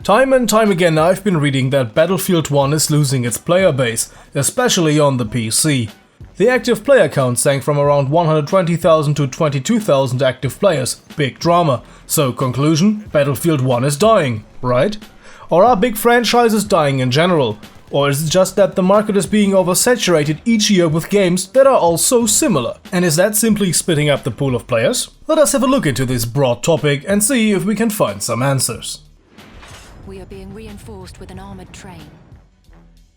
Time and time again I've been reading that Battlefield 1 is losing its player base, especially on the PC. The active player count sank from around 120,000 to 22,000 active players. Big drama. So conclusion, Battlefield 1 is dying, right? Or are big franchises dying in general? Or is it just that the market is being oversaturated each year with games that are all so similar? And is that simply splitting up the pool of players? Let us have a look into this broad topic and see if we can find some answers. We are being reinforced with an armored train.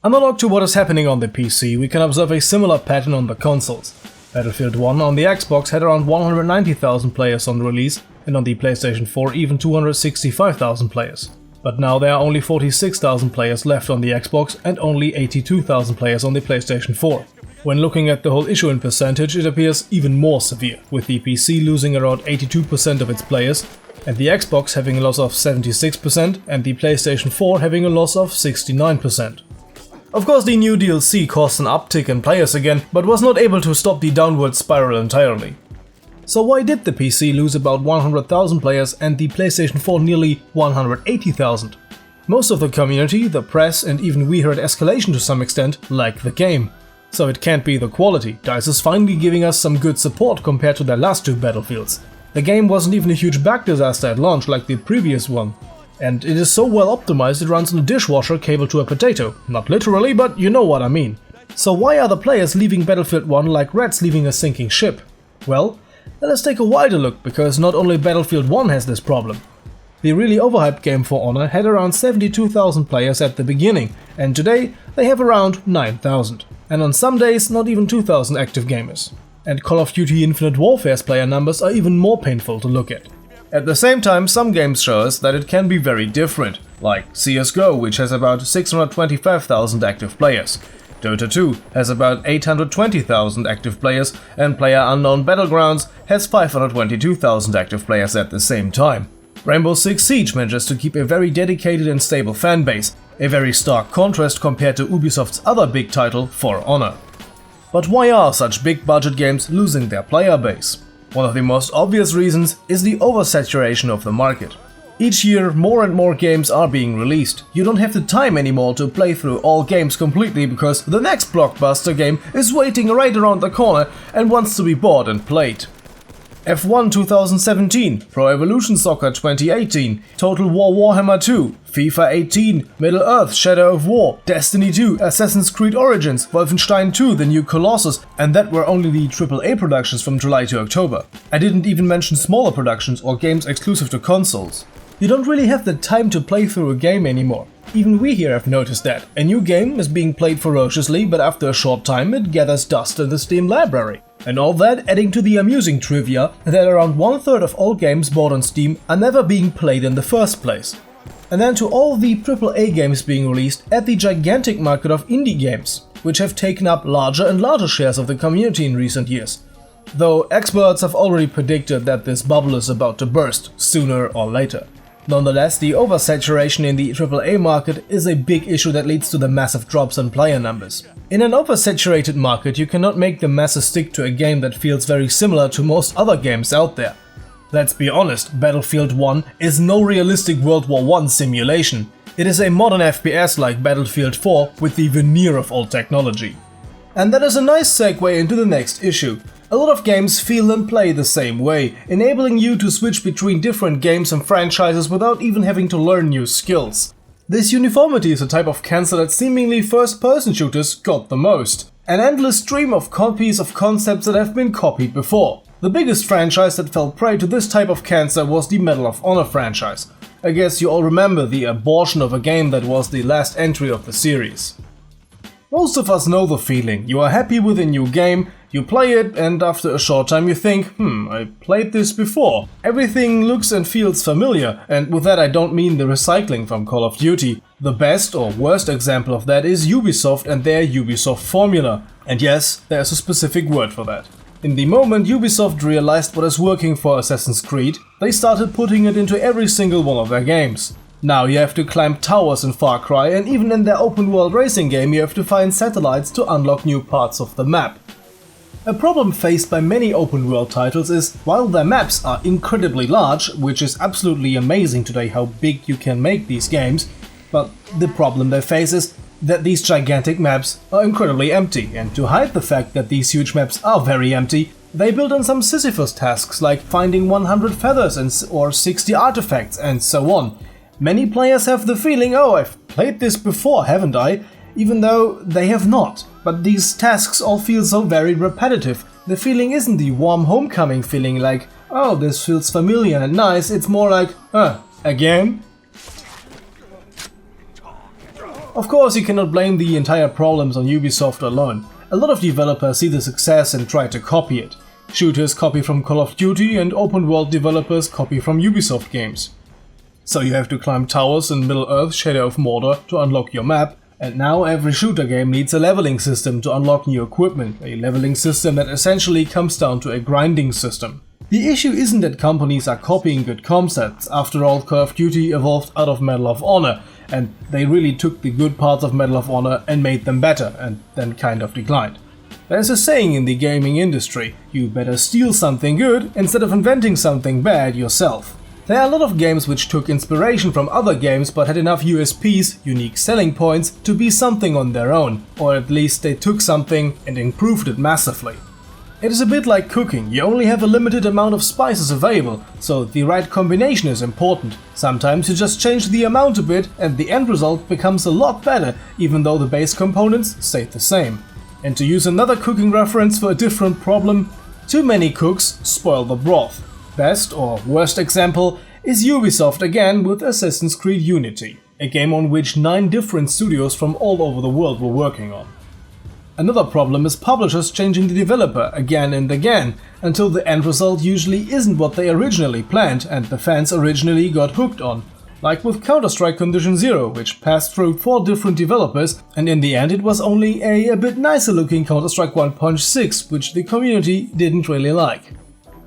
Analog to what is happening on the PC, we can observe a similar pattern on the consoles. Battlefield 1 on the Xbox had around 190,000 players on release, and on the PlayStation 4 even 265,000 players. But now there are only 46,000 players left on the Xbox and only 82,000 players on the PlayStation 4. When looking at the whole issue in percentage, it appears even more severe, with the PC losing around 82% of its players, and the Xbox having a loss of 76% and the PlayStation 4 having a loss of 69%. Of course, the new DLC caused an uptick in players again, but was not able to stop the downward spiral entirely. So why did the PC lose about 100,000 players and the PlayStation 4 nearly 180,000? Most of the community, the press and even we here at ESCalation to some extent like the game. So it can't be the quality. DICE is finally giving us some good support compared to their last two Battlefields. The game wasn't even a huge bug disaster at launch like the previous one. And it is so well optimized it runs on a dishwasher cabled to a potato. Not literally, but you know what I mean. So why are the players leaving Battlefield 1 like rats leaving a sinking ship? Well, let us take a wider look, because not only Battlefield 1 has this problem. The really overhyped game For Honor had around 72,000 players at the beginning, and today they have around 9,000. And on some days not even 2,000 active gamers. And Call of Duty Infinite Warfare's player numbers are even more painful to look at. At the same time, some games show us that it can be very different, like CSGO, which has about 625,000 active players. Dota 2 has about 820,000 active players, and PlayerUnknown Battlegrounds has 522,000 active players at the same time. Rainbow Six Siege manages to keep a very dedicated and stable fanbase, a very stark contrast compared to Ubisoft's other big title, For Honor. But why are such big budget games losing their player base? One of the most obvious reasons is the oversaturation of the market. Each year more and more games are being released. You don't have the time anymore to play through all games completely because the next blockbuster game is waiting right around the corner and wants to be bought and played. F1 2017, Pro Evolution Soccer 2018, Total War Warhammer 2, FIFA 18, Middle-earth Shadow of War, Destiny 2, Assassin's Creed Origins, Wolfenstein 2 The New Colossus, and that were only the AAA productions from July to October. I didn't even mention smaller productions or games exclusive to consoles. You don't really have the time to play through a game anymore. Even we here have noticed that. A new game is being played ferociously, but after a short time it gathers dust in the Steam library. And all that adding to the amusing trivia that around 1/3 of all games bought on Steam are never being played in the first place. And then to all the AAA games being released, add the gigantic market of indie games, which have taken up larger and larger shares of the community in recent years. Though experts have already predicted that this bubble is about to burst, sooner or later. Nonetheless, the oversaturation in the AAA market is a big issue that leads to the massive drops in player numbers. In an oversaturated market, you cannot make the masses stick to a game that feels very similar to most other games out there. Let's be honest, Battlefield 1 is no realistic World War I simulation. It is a modern FPS like Battlefield 4 with the veneer of old technology. And that is a nice segue into the next issue. A lot of games feel and play the same way, enabling you to switch between different games and franchises without even having to learn new skills. This uniformity is a type of cancer that seemingly first-person shooters got the most. An endless stream of copies of concepts that have been copied before. The biggest franchise that fell prey to this type of cancer was the Medal of Honor franchise. I guess you all remember the abortion of a game that was the last entry of the series. Most of us know the feeling. You are happy with a new game, you play it, and after a short time you think, I played this before. Everything looks and feels familiar, and with that I don't mean the recycling from Call of Duty. The best or worst example of that is Ubisoft and their Ubisoft formula. And yes, there's a specific word for that. In the moment Ubisoft realized what is working for Assassin's Creed, they started putting it into every single one of their games. Now you have to climb towers in Far Cry, and even in their open world racing game you have to find satellites to unlock new parts of the map. A problem faced by many open-world titles is, while their maps are incredibly large, which is absolutely amazing today how big you can make these games, but the problem they face is that these gigantic maps are incredibly empty, and to hide the fact that these huge maps are very empty, they build on some Sisyphus tasks like finding 100 feathers or 60 artifacts and so on. Many players have the feeling, oh, I've played this before, haven't I? Even though they have not. But these tasks all feel so very repetitive. The feeling isn't the warm homecoming feeling like, oh, this feels familiar and nice, it's more like, again? Of course, you cannot blame the entire problems on Ubisoft alone. A lot of developers see the success and try to copy it. Shooters copy from Call of Duty and open-world developers copy from Ubisoft games. So you have to climb towers in Middle-earth Shadow of Mordor to unlock your map, and now every shooter game needs a leveling system to unlock new equipment, a leveling system that essentially comes down to a grinding system. The issue isn't that companies are copying good concepts. After all, Call of Duty evolved out of Medal of Honor, and they really took the good parts of Medal of Honor and made them better, and then kind of declined. There's a saying in the gaming industry, you better steal something good instead of inventing something bad yourself. There are a lot of games which took inspiration from other games but had enough USPs, unique selling points, to be something on their own, or at least they took something and improved it massively. It is a bit like cooking, you only have a limited amount of spices available, so the right combination is important. Sometimes you just change the amount a bit and the end result becomes a lot better, even though the base components stayed the same. And to use another cooking reference for a different problem, too many cooks spoil the broth. Best or worst example is Ubisoft again with Assassin's Creed Unity, a game on which 9 different studios from all over the world were working on. Another problem is publishers changing the developer again and again, until the end result usually isn't what they originally planned and the fans originally got hooked on. Like with Counter-Strike Condition Zero, which passed through 4 different developers, and in the end it was only a bit nicer looking Counter-Strike 1.6, which the community didn't really like.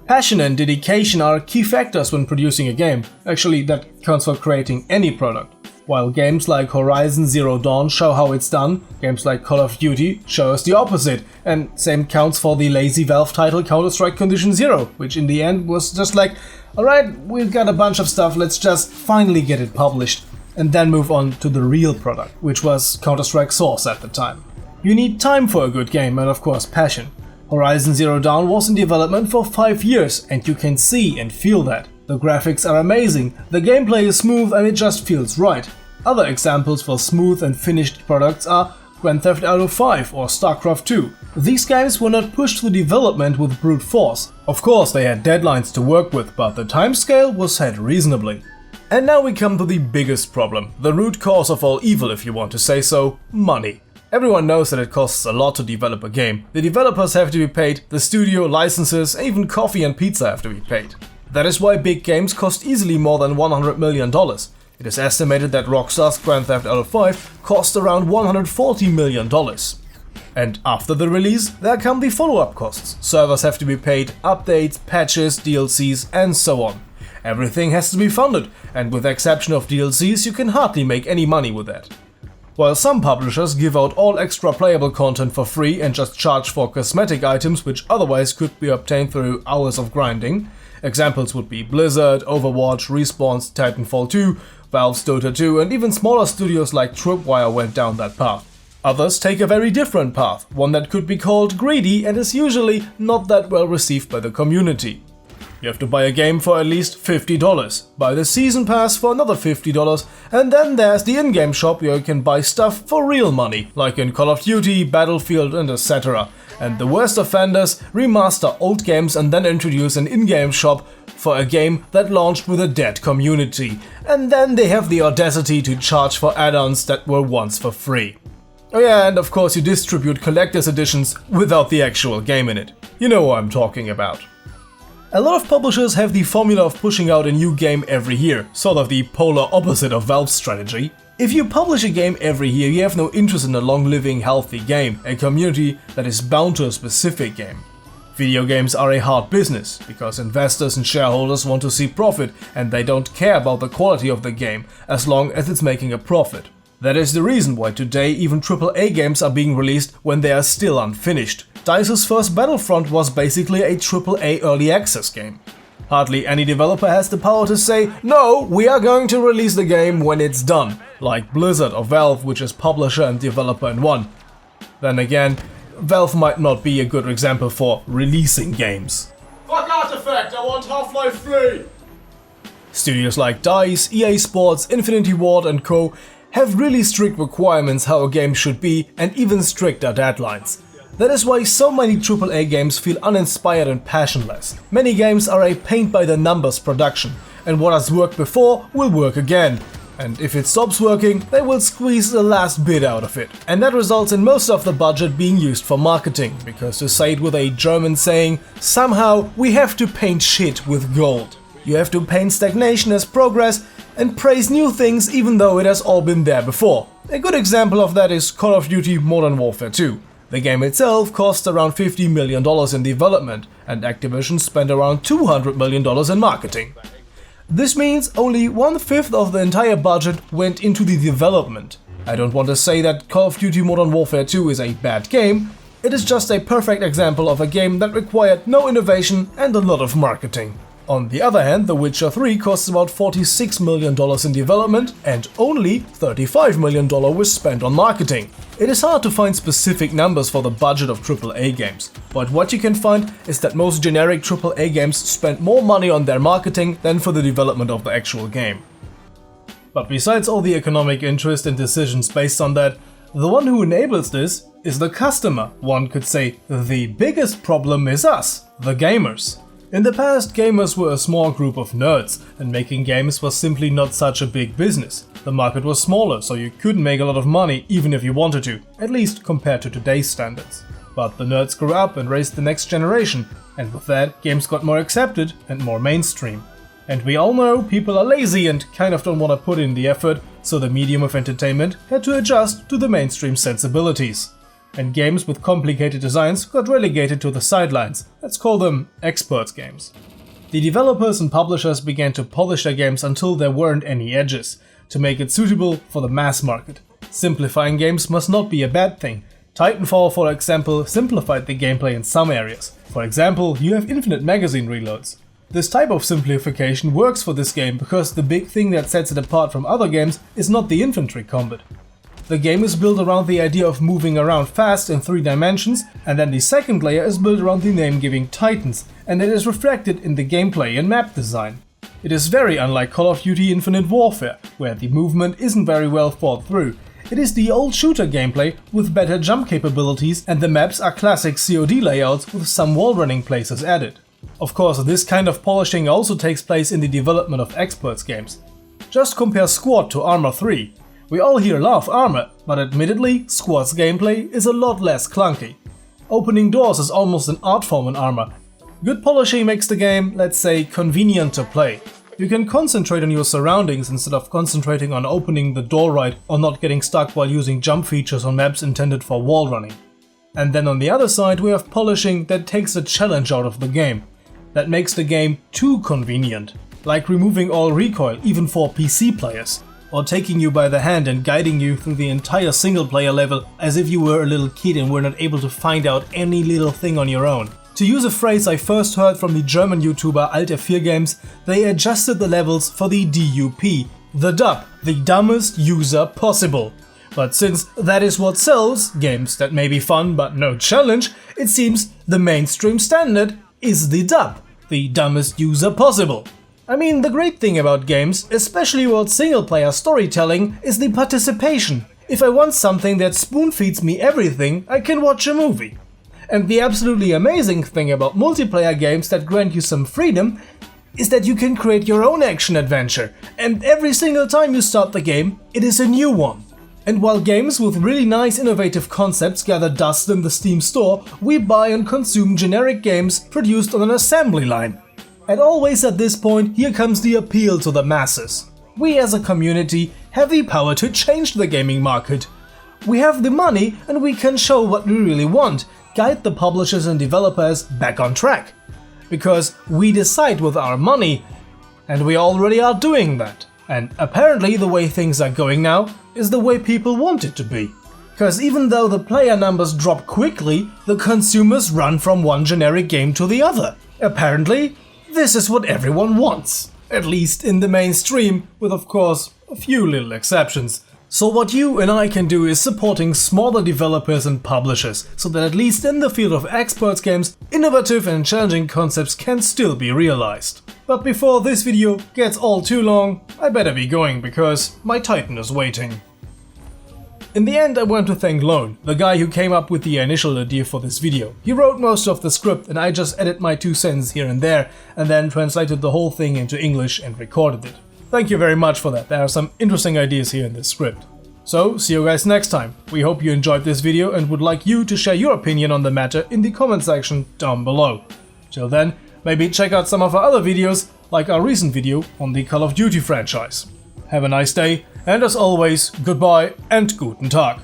Passion and dedication are key factors when producing a game, actually that counts for creating any product. While games like Horizon Zero Dawn show how it's done, games like Call of Duty show us the opposite, and same counts for the lazy Valve title Counter-Strike Condition Zero, which in the end was just like, alright, we've got a bunch of stuff, let's just finally get it published, and then move on to the real product, which was Counter-Strike Source at the time. You need time for a good game and of course passion. Horizon Zero Dawn was in development for 5 years, and you can see and feel that. The graphics are amazing, the gameplay is smooth and it just feels right. Other examples for smooth and finished products are Grand Theft Auto 5 or StarCraft 2. These games were not pushed through development with brute force. Of course they had deadlines to work with, but the timescale was set reasonably. And now we come to the biggest problem, the root cause of all evil if you want to say so, money. Everyone knows that it costs a lot to develop a game. The developers have to be paid, the studio, licenses, even coffee and pizza have to be paid. That is why big games cost easily more than $100 million. It is estimated that Rockstar's Grand Theft Auto 5 cost around $140 million. And after the release, there come the follow-up costs. Servers have to be paid, updates, patches, DLCs, and so on. Everything has to be funded, and with the exception of DLCs, you can hardly make any money with that. While some publishers give out all extra playable content for free and just charge for cosmetic items which otherwise could be obtained through hours of grinding, examples would be Blizzard, Overwatch, Respawn's Titanfall 2, Valve's Dota 2, and even smaller studios like Tripwire went down that path. Others take a very different path, one that could be called greedy and is usually not that well received by the community. You have to buy a game for at least $50, buy the season pass for another $50, and then there's the in-game shop where you can buy stuff for real money, like in Call of Duty, Battlefield, and etc. And the worst offenders remaster old games and then introduce an in-game shop for a game that launched with a dead community, and then they have the audacity to charge for add-ons that were once for free. Oh yeah, and of course you distribute collector's editions without the actual game in it. You know what I'm talking about. A lot of publishers have the formula of pushing out a new game every year, sort of the polar opposite of Valve's strategy. If you publish a game every year, you have no interest in a long-living, healthy game, a community that is bound to a specific game. Video games are a hard business, because investors and shareholders want to see profit and they don't care about the quality of the game, as long as it's making a profit. That is the reason why today even AAA games are being released when they are still unfinished. DICE's first Battlefront was basically a AAA early access game. Hardly any developer has the power to say, no, we are going to release the game when it's done, like Blizzard or Valve, which is publisher and developer in one. Then again, Valve might not be a good example for releasing games. Fuck Artifact, I want Half-Life 3! Studios like DICE, EA Sports, Infinity Ward and co. have really strict requirements how a game should be and even stricter deadlines. That is why so many AAA games feel uninspired and passionless. Many games are a paint-by-the-numbers production, and what has worked before will work again. And if it stops working, they will squeeze the last bit out of it. And that results in most of the budget being used for marketing, because to say it with a German saying, somehow we have to paint shit with gold. You have to paint stagnation as progress and praise new things even though it has all been there before. A good example of that is Call of Duty Modern Warfare 2. The game itself cost around $50 million in development, and Activision spent around $200 million in marketing. This means only 1/5 of the entire budget went into the development. I don't want to say that Call of Duty Modern Warfare 2 is a bad game, it is just a perfect example of a game that required no innovation and a lot of marketing. On the other hand, The Witcher 3 costs about $46 million in development and only $35 million was spent on marketing. It is hard to find specific numbers for the budget of AAA games, but what you can find is that most generic AAA games spend more money on their marketing than for the development of the actual game. But besides all the economic interest and decisions based on that, the one who enables this is the customer. One could say the biggest problem is us, the gamers. In the past, gamers were a small group of nerds, and making games was simply not such a big business. The market was smaller, so you couldn't make a lot of money even if you wanted to, at least compared to today's standards. But the nerds grew up and raised the next generation, and with that, games got more accepted and more mainstream. And we all know people are lazy and kind of don't want to put in the effort, so the medium of entertainment had to adjust to the mainstream sensibilities. And games with complicated designs got relegated to the sidelines. Let's call them experts games. The developers and publishers began to polish their games until there weren't any edges, to make it suitable for the mass market. Simplifying games must not be a bad thing. Titanfall, for example, simplified the gameplay in some areas. For example, you have infinite magazine reloads. This type of simplification works for this game because the big thing that sets it apart from other games is not the infantry combat. The game is built around the idea of moving around fast in 3 dimensions, and then the second layer is built around the name-giving Titans, and it is reflected in the gameplay and map design. It is very unlike Call of Duty Infinite Warfare, where the movement isn't very well thought through. It is the old shooter gameplay with better jump capabilities, and the maps are classic COD layouts with some wall running places added. Of course, this kind of polishing also takes place in the development of experts games. Just compare Squad to Arma 3. We all here love Arma, but admittedly, Squad's gameplay is a lot less clunky. Opening doors is almost an art form in Arma. Good polishing makes the game, let's say, convenient to play. You can concentrate on your surroundings instead of concentrating on opening the door right or not getting stuck while using jump features on maps intended for wall running. And then on the other side we have polishing that takes the challenge out of the game. That makes the game too convenient, like removing all recoil even for PC players, or taking you by the hand and guiding you through the entire single-player level as if you were a little kid and were not able to find out any little thing on your own. To use a phrase I first heard from the German YouTuber Alter4 Games, they adjusted the levels for the DUP, the DUP, the dumbest user possible. But since that is what sells, games that may be fun but no challenge, it seems the mainstream standard is the DUP, the dumbest user possible. I mean, the great thing about games, especially about single-player storytelling, is the participation. If I want something that spoon-feeds me everything, I can watch a movie. And the absolutely amazing thing about multiplayer games that grant you some freedom is that you can create your own action-adventure, and every single time you start the game, it is a new one. And while games with really nice innovative concepts gather dust in the Steam store, we buy and consume generic games produced on an assembly line. And always at this point, here comes the appeal to the masses. We as a community have the power to change the gaming market. We have the money and we can show what we really want, guide the publishers and developers back on track. Because we decide with our money, and we already are doing that. And apparently the way things are going now is the way people want it to be. Cause even though the player numbers drop quickly, the consumers run from one generic game to the other. Apparently, this is what everyone wants. At least in the mainstream, with of course a few little exceptions. So what you and I can do is supporting smaller developers and publishers, so that at least in the field of experts games, innovative and challenging concepts can still be realized. But before this video gets all too long, I better be going because my Titan is waiting. In the end, I want to thank Lone, the guy who came up with the initial idea for this video. He wrote most of the script and I just added my 2 cents here and there and then translated the whole thing into English and recorded it. Thank you very much for that, there are some interesting ideas here in this script. So, see you guys next time. We hope you enjoyed this video and would like you to share your opinion on the matter in the comment section down below. Till then, maybe check out some of our other videos, like our recent video on the Call of Duty franchise. Have a nice day, and as always, goodbye and guten Tag.